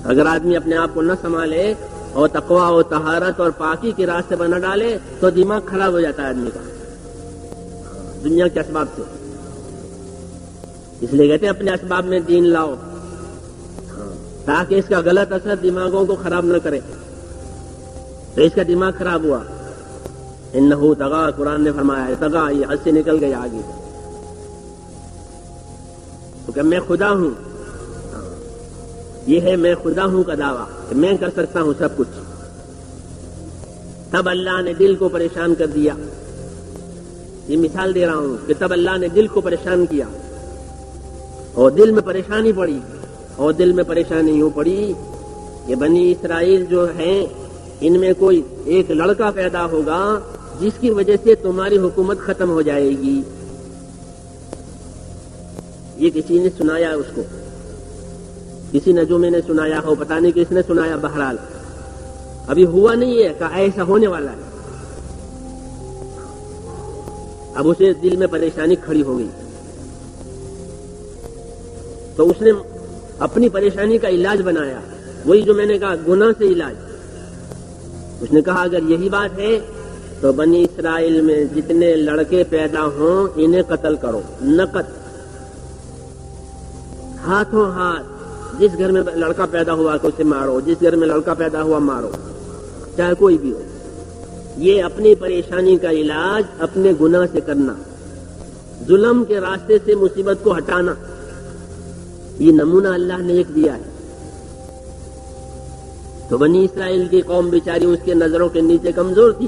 اگر آدمی اپنے آپ کو نہ سنبھالے اور تقویٰ اور طہارت اور پاکی کے راستے پر نہ ڈالے تو دماغ خراب ہو جاتا ہے آدمی کا دنیا کے اسباب سے. اس لیے کہتے ہیں اپنے اسباب میں دین لاؤ تاکہ اس کا غلط اثر دماغوں کو خراب نہ کرے. تو اس کا دماغ خراب ہوا. انہو طغا، قرآن نے فرمایا ہے طغا، یہ حد سے نکل گیا آگے تو کہ میں خدا ہوں. یہ ہے میں خدا ہوں کا دعویٰ کہ میں کر سکتا ہوں سب کچھ. تب اللہ نے دل کو پریشان کر دیا. یہ مثال دے رہا ہوں کہ تب اللہ نے دل کو پریشان کیا اور دل میں پریشانی پڑی. اور دل میں پریشانی یوں پڑی کہ بنی اسرائیل جو ہیں ان میں کوئی ایک لڑکا پیدا ہوگا جس کی وجہ سے تمہاری حکومت ختم ہو جائے گی. یہ کسی نے سنایا اس کو، کسی نجومی نے سنایا ہو، پتہ نہیں کس نے سنایا. بہرحال ابھی ہوا نہیں ہے کہ ایسا ہونے والا ہے. اب اسے دل میں پریشانی کھڑی ہو گئی تو اس نے اپنی پریشانی کا علاج بنایا. وہی جو میں نے کہا گناہ سے علاج. اس نے کہا اگر یہی بات ہے تو بنی اسرائیل میں جتنے لڑکے پیدا ہوں انہیں قتل کرو. نقد ہاتھوں ہاتھ جس گھر میں لڑکا پیدا ہوا تو اسے مارو، جس گھر میں لڑکا پیدا ہوا مارو، چاہے کوئی بھی ہو. یہ اپنی پریشانی کا علاج اپنے گناہ سے کرنا، ظلم کے راستے سے مصیبت کو ہٹانا. یہ نمونہ اللہ نے ایک دیا ہے. تو بنی اسرائیل کی قوم بیچاری اس کے نظروں کے نیچے کمزور تھی،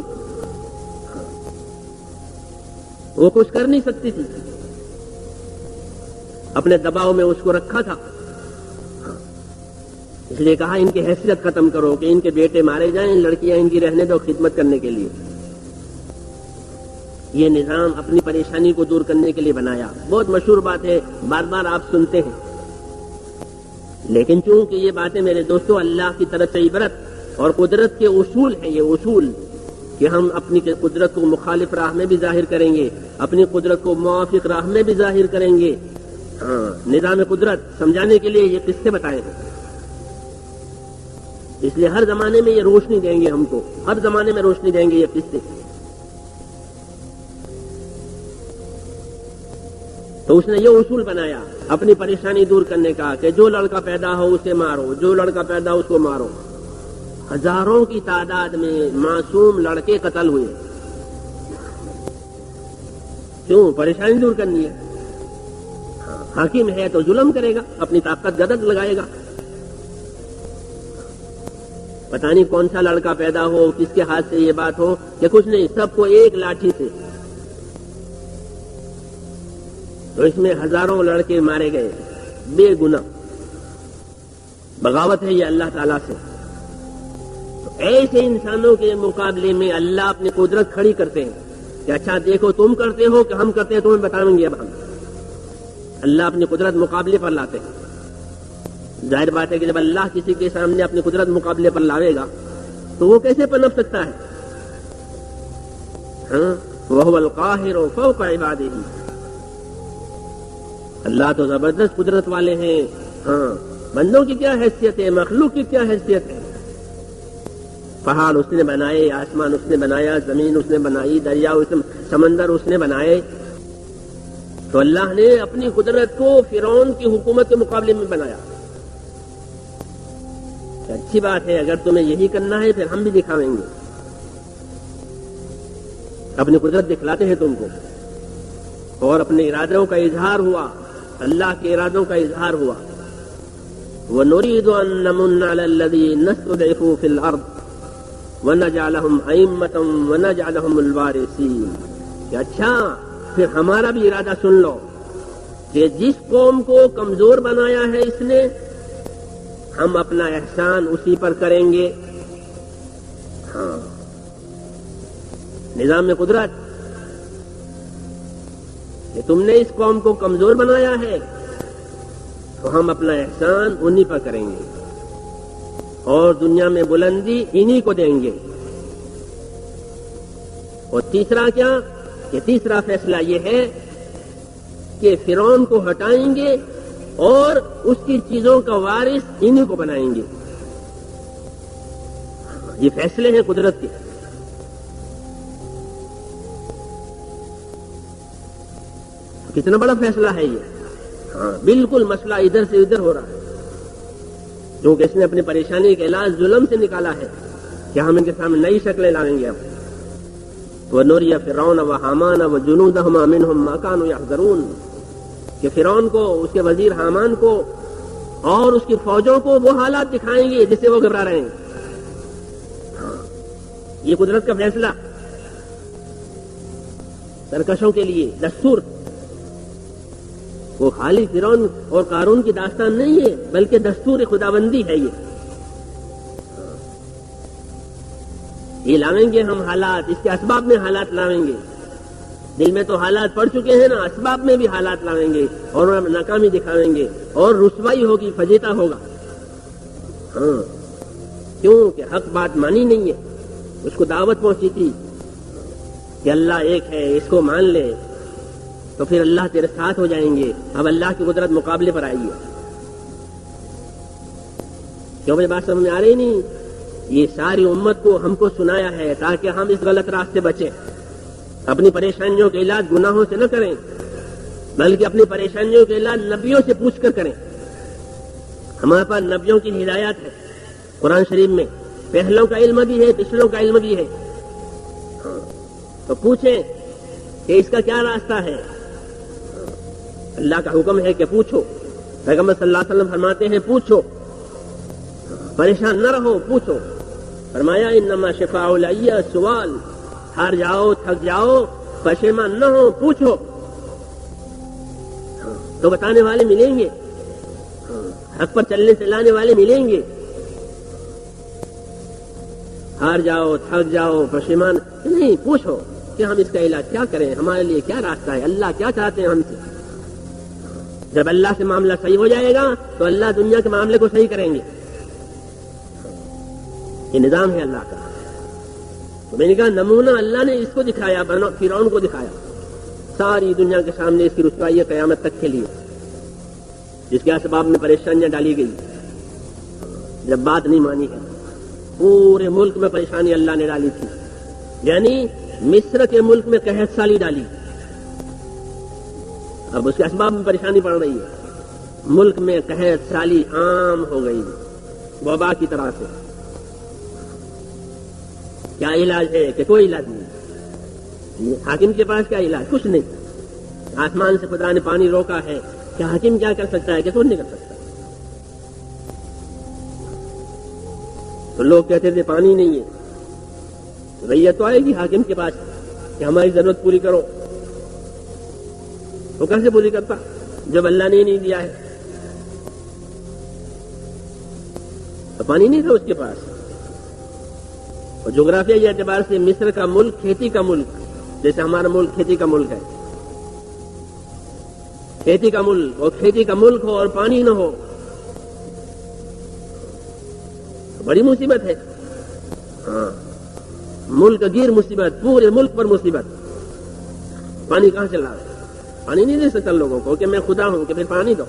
وہ کچھ کر نہیں سکتی تھی. اپنے دباؤ میں اس کو رکھا تھا. اس لیے کہا ان کی حیثیت ختم کرو کہ ان کے بیٹے مارے جائیں، لڑکیاں ان کی رہنے دو خدمت کرنے کے لیے. یہ نظام اپنی پریشانی کو دور کرنے کے لیے بنایا. بہت مشہور بات ہے، بار بار آپ سنتے ہیں. لیکن چونکہ یہ باتیں میرے دوستوں اللہ کی طرف سے عبرت اور قدرت کے اصول ہیں. یہ اصول کہ ہم اپنی قدرت کو مخالف راہ میں بھی ظاہر کریں گے، اپنی قدرت کو موافق راہ میں بھی ظاہر کریں گے. نظام قدرت سمجھانے کے لیے یہ قصے بتائے ہیں. اس لیے ہر زمانے میں یہ روشنی دیں گے ہم کو، ہر زمانے میں روشنی دیں گے یہ قصے. تو اس نے یہ اصول بنایا اپنی پریشانی دور کرنے کا کہ جو لڑکا پیدا ہو اسے مارو، جو لڑکا پیدا ہو اس کو مارو. ہزاروں کی تعداد میں معصوم لڑکے قتل ہوئے. کیوں؟ پریشانی دور کرنی ہے. حاکم ہے تو ظلم کرے گا، اپنی طاقت غدد لگائے گا. پتہ نہیں کون سا لڑکا پیدا ہو، کس کے ہاتھ سے یہ بات ہو کہ کچھ نہیں، سب کو ایک لاٹھی سے. تو اس میں ہزاروں لڑکے مارے گئے بے گناہ. بغاوت ہے یہ اللہ تعالیٰ سے. تو ایسے انسانوں کے مقابلے میں اللہ اپنی قدرت کھڑی کرتے ہیں کہ اچھا دیکھو تم کرتے ہو کہ ہم کرتے ہیں، تمہیں بتائیں گے. اب ہم اللہ اپنی قدرت مقابلے پر لاتے ہیں. ظاہر بات ہے کہ جب اللہ کسی کے سامنے اپنی قدرت مقابلے پر لاوے گا تو وہ کیسے پنپ سکتا ہے؟ وَهُوَ الْقَاهِرُ فَوْقَ عِبَادِهِ. اللہ تو زبردست قدرت والے ہیں. بندوں کی کیا حیثیت ہے، مخلوق کی کیا حیثیت ہے. پہاڑ اس نے بنائے، آسمان اس نے بنایا، زمین اس نے بنائی، دریا سمندر اس نے بنائے. تو اللہ نے اپنی قدرت کو فرعون کی حکومت کے مقابلے میں بنایا. اچھی بات ہے، اگر تمہیں یہی کرنا ہے پھر ہم بھی دکھاویں گے. اپنی قدرت دکھلاتے ہیں تم کو. اور اپنے ارادوں کا اظہار ہوا، اللہ کے ارادوں کا اظہار ہوا. وَنُرِيدُ أَن نَّمُنَّ عَلَى الَّذِينَ اسْتُضْعِفُوا فِي الْأَرْضِ وَنَجْعَلَهُمْ أَئِمَّةً وَنَجْعَلَهُمُ الْوَارِثِينَ. کہ اچھا پھر ہمارا بھی ارادہ سن لو کہ جس قوم کو کمزور بنایا ہے اس نے، ہم اپنا احسان اسی پر کریں گے. نظام میں قدرت کہ تم نے اس قوم کو کمزور بنایا ہے تو ہم اپنا احسان انہی پر کریں گے اور دنیا میں بلندی انہی کو دیں گے. اور تیسرا کیا کہ تیسرا فیصلہ یہ ہے کہ فرعون کو ہٹائیں گے اور اس کی چیزوں کا وارث انہی کو بنائیں گے. یہ فیصلے ہیں قدرت کے. کتنا بڑا فیصلہ ہے یہ. ہاں بالکل مسئلہ ادھر سے ادھر ہو رہا ہے، کیونکہ اس نے اپنی پریشانی کا علاج ظلم سے نکالا ہے کہ ہم ان کے سامنے نئی شکلیں لائیں گے. اب وَنُرِيَ فِرْعَوْنَ وَحَامَانَ وَجُنُودَهُمَا مِنْهُمْ مَا كَانُوا يَحْذَرُونَ کہ فرعون کو، اس کے وزیر حامان کو اور اس کی فوجوں کو وہ حالات دکھائیں گے جس سے وہ گھبرا رہے ہیں. ہاں یہ قدرت کا فیصلہ سرکشوں کے لیے دستور. وہ خالی فرعون اور قارون کی داستان نہیں ہے بلکہ دستور خداوندی ہے. یہ لاویں گے ہم حالات، اس کے اسباب میں حالات لاویں گے. دل میں تو حالات پڑ چکے ہیں نا، اسباب میں بھی حالات لاویں گے اور ناکامی دکھاویں گے اور رسوائی ہوگی، فجیتا ہوگا. ہاں کیوں کہ حق بات مانی نہیں ہے. اس کو دعوت پہنچی تھی کہ اللہ ایک ہے، اس کو مان لے تو پھر اللہ تیرے ساتھ ہو جائیں گے. اب اللہ کی قدرت مقابلے پر آئی ہے. کیوں مجھے بات سمجھ میں آ رہی نہیں؟ یہ ساری امت کو ہم کو سنایا ہے تاکہ ہم اس غلط راستے بچیں. اپنی پریشانیوں کے علاج گناہوں سے نہ کریں بلکہ اپنی پریشانیوں کے علاج نبیوں سے پوچھ کر کریں. ہمارے پاس نبیوں کی ہدایات ہے قرآن شریف میں، پہلوں کا علم بھی ہے، پچھلوں کا علم بھی ہے. تو پوچھیں کہ اس کا کیا راستہ ہے. اللہ کا حکم ہے کہ پوچھو. پیغمبر صلی اللہ علیہ وسلم فرماتے ہیں پوچھو، پریشان نہ رہو، پوچھو. فرمایا انما شفاء العیہ سوال. ہار جاؤ، تھک جاؤ، پشیمان نہ ہو، پوچھو تو بتانے والے ملیں گے، حق پر چلنے سے لانے والے ملیں گے. ہار جاؤ، تھک جاؤ، پشیمان نہیں، پوچھو کہ ہم اس کا علاج کیا کریں، ہمارے لیے کیا راستہ ہے، اللہ کیا چاہتے ہیں ہم سے. جب اللہ سے معاملہ صحیح ہو جائے گا تو اللہ دنیا کے معاملے کو صحیح کریں گے. یہ نظام ہے اللہ کا. تو میں نے کہا نمونہ اللہ نے اس کو دکھایا، فرعون کو دکھایا، ساری دنیا کے سامنے اس کی رسوائی قیامت تک کے لیے، جس کے اسباب میں پریشانیاں ڈالی گئی. جب بات نہیں مانی ہے، پورے ملک میں پریشانی اللہ نے ڈالی تھی. یعنی مصر کے ملک میں قحط سالی ڈالی، اب اس کے اسباب میں پریشانی پڑ رہی ہے. ملک میں قحط سالی عام ہو گئی وبا کی طرح سے. کیا علاج ہے کہ کوئی علاج نہیں. حاکم کے پاس کیا علاج؟ کچھ نہیں. آسمان سے خدا نے پانی روکا ہے، کیا حاکم کیا کر سکتا ہے کہ کچھ نہیں کر سکتا. تو لوگ کہتے تھے پانی نہیں ہے، ریت تو آئے گی حاکم کے پاس کہ ہماری ضرورت پوری کرو. وہ کیسے پوری کرتا جب اللہ نے نہیں دیا ہے؟ تو پانی نہیں تھا اس کے پاس. اور جغرافیائی اعتبار سے مصر کا ملک کھیتی کا ملک، جیسے ہمارا ملک کھیتی کا ملک ہے. کھیتی کا ملک، اور کھیتی کا ملک ہو اور پانی نہ ہو، بڑی مصیبت ہے. ہاں ملک گیر مصیبت، پورے ملک پر مصیبت. پانی کہاں سے لا؟ پانی نہیں دے سکتا لوگوں کو کہ میں خدا ہوں کہ پھر پانی دو.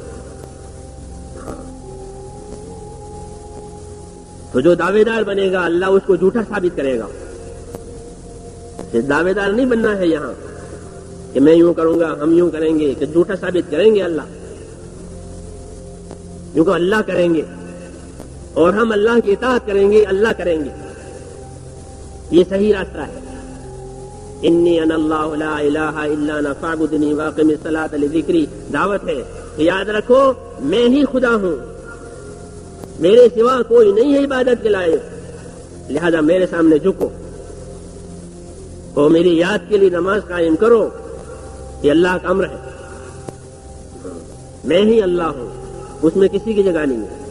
تو جو دعوے دار بنے گا اللہ اس کو جھوٹا ثابت کرے گا. دعوے دار نہیں بننا ہے یہاں کہ میں یوں کروں گا، ہم یوں کریں گے، کہ جھوٹا ثابت کریں گے اللہ. کیونکہ اللہ کریں گے اور ہم اللہ کی اطاعت کریں گے، اللہ کریں گے. یہ صحیح راستہ ہے. انی انا اللہ لا الہ الا انا فاعبدنی واقم الصلاۃ لذکری دعوت ہے کہ یاد رکھو میں ہی خدا ہوں، میرے سوا کوئی نہیں ہے عبادت کے لائق، لہذا میرے سامنے جھکو اور میری یاد کے لیے نماز قائم کرو. یہ اللہ کا امر ہے. میں ہی اللہ ہوں، اس میں کسی کی جگہ نہیں ہے.